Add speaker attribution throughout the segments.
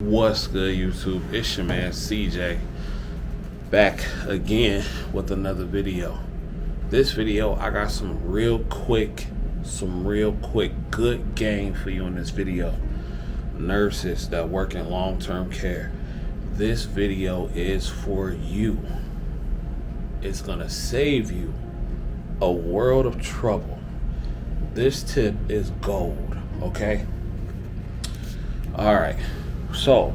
Speaker 1: What's good, YouTube? It's your man CJ back again with another video. This video, I got some real quick good game for you in this video. Nurses that work in long-term care, this video is for you. It's gonna save you a world of trouble. This tip is gold, okay? All right. So,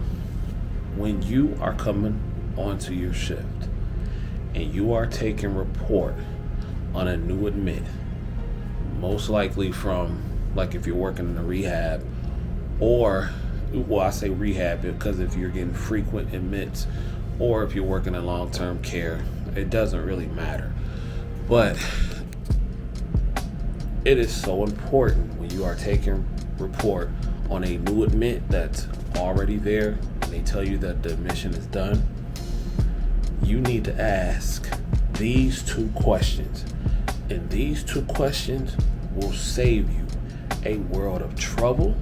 Speaker 1: when you are coming onto your shift and you are taking report on a new admit, most likely from, like, if you're working in a rehab, or, well, I say rehab because if you're getting frequent admits, or if you're working in long-term care, it doesn't really matter. But it is so important when you are taking report on a new admit that's already there and they tell you that the admission is done, you need to ask these two questions. And these two questions will save you a world of trouble,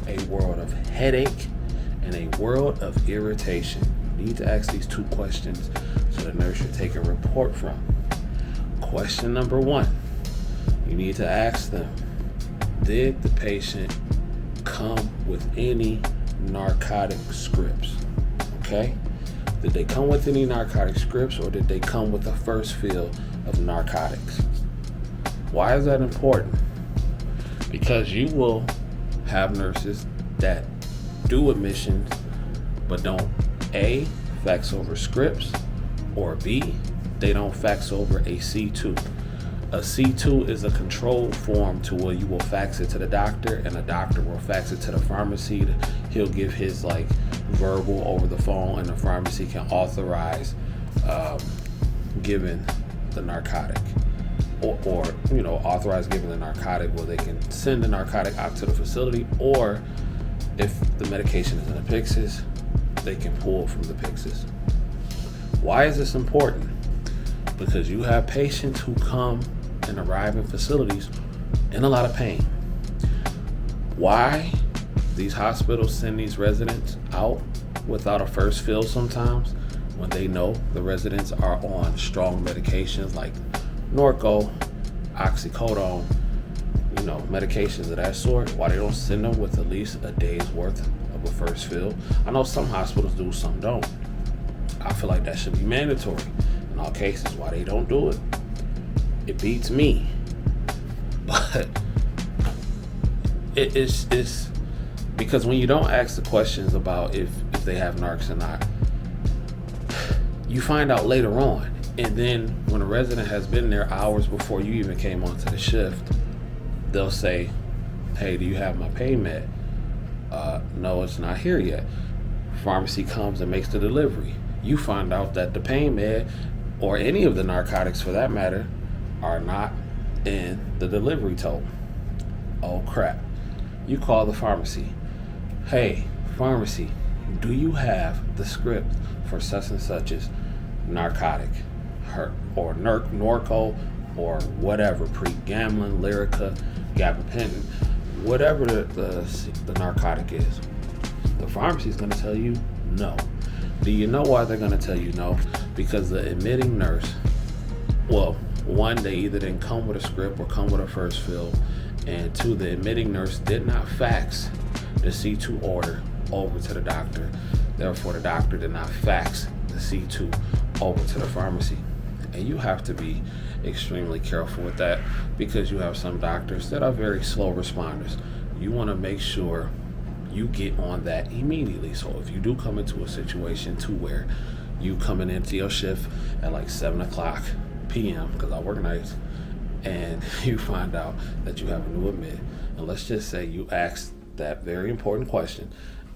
Speaker 1: a world of headache, and a world of irritation. You need to ask these two questions so the nurse should take a report from. Question number one, you need to ask them, did the patient come with any narcotic scripts? Okay? Did they come with any narcotic scripts, or did they come with the first fill of narcotics? Why is that important? Because you will have nurses that do admissions but don't A, fax over scripts, or B, they don't fax over a C2. A C2 is a controlled form to where you will fax it to the doctor and the doctor will fax it to the pharmacy. He'll give his verbal over the phone and the pharmacy can authorize giving the narcotic or authorize giving the narcotic where they can send the narcotic out to the facility, or if the medication is in a Pyxis, they can pull from the Pyxis. Why is this important? Because you have patients who come and arrive in facilities in a lot of pain. Why these hospitals send these residents out without a first fill sometimes when they know the residents are on strong medications like Norco, oxycodone, medications of that sort? Why they don't send them with at least a day's worth of a first fill? I know some hospitals do, some don't. I feel like that should be mandatory in all cases. Why they don't do it? It beats me. But it's because when you don't ask the questions about if they have narcs or not, you find out later on. And then when a resident has been there hours before you even came onto the shift, they'll say, hey, do you have my pain med? No, it's not here yet. Pharmacy comes and makes the delivery. You find out that the pain med, or any of the narcotics for that matter, are not in the delivery tote. Oh crap. You call the pharmacy. Hey, pharmacy, do you have the script for such and such's narcotic? Or Norco, or whatever, pregabalin, Lyrica, gabapentin, whatever the narcotic is. The pharmacy is going to tell you no. Do you know why they're going to tell you no? Because the admitting nurse, well, one, they either didn't come with a script or come with a first fill, and two, the admitting nurse did not fax the C2 order over to the doctor. Therefore, the doctor did not fax the C2 over to the pharmacy. And you have to be extremely careful with that because you have some doctors that are very slow responders. You want to make sure you get on that immediately. So if you do come into a situation to where you coming into your shift at like 7 o'clock p.m., because I work nights, and you find out that you have a new admit, and let's just say you asked that very important question,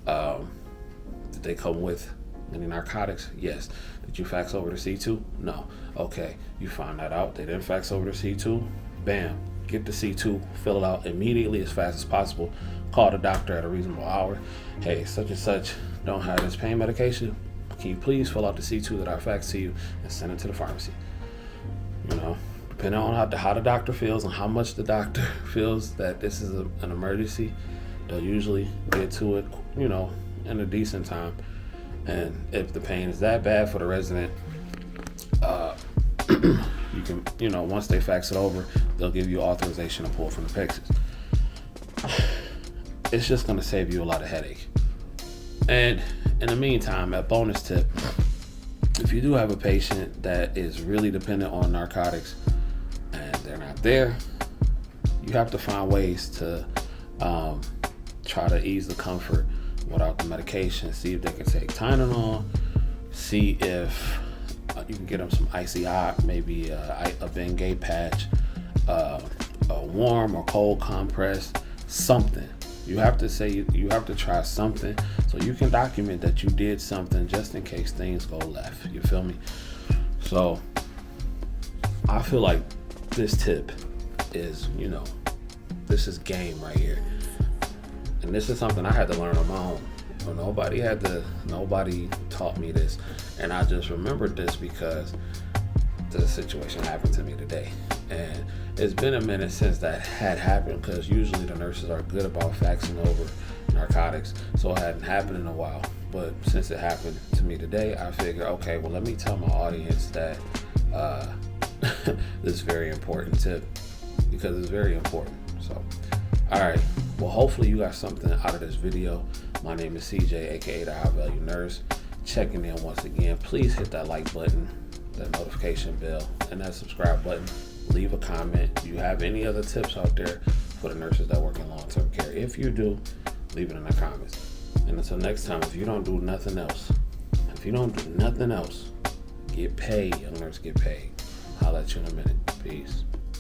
Speaker 1: did they come with any narcotics? Yes. Did you fax over to C2? No. Okay, you found that out. They didn't fax over to C2. Bam. Get the C2, fill it out immediately as fast as possible. Call the doctor at a reasonable hour. Hey, such and such don't have this pain medication. Can you please fill out the C2 that I faxed to you and send it to the pharmacy? Depending on how the doctor feels and how much the doctor feels that this is an emergency, they'll usually get to it, in a decent time. And if the pain is that bad for the resident, you can, once they fax it over, they'll give you authorization to pull from the Pyxis. It's just going to save you a lot of headache. And in the meantime, a bonus tip, if you do have a patient that is really dependent on narcotics and they're not there, you have to find ways to try to ease the comfort without the medication. See if they can take Tylenol. See if you can get them some icy hot, maybe a Bengay patch, a warm or cold compress, something. You have to try something so you can document that you did something just in case things go left. You feel me? So I feel like this tip is, this is game right here. And this is something I had to learn on my own. Nobody taught me this. And I just remembered this because the situation happened to me today. And it's been a minute since that had happened, because usually the nurses are good about faxing over narcotics. So it hadn't happened in a while. But since it happened to me today, I figured, okay, well, let me tell my audience that this is very important tip, because it's very important. So, all right. Well, hopefully you got something out of this video. My name is CJ, aka the High Value Nurse. Checking in once again. Please hit that like button, that notification bell, and that subscribe button. Leave a comment. Do you have any other tips out there for the nurses that work in long-term care? If you do, leave it in the comments. And until next time, if you don't do nothing else, get paid. Young nurse, get paid. I'll let you in a minute. Peace.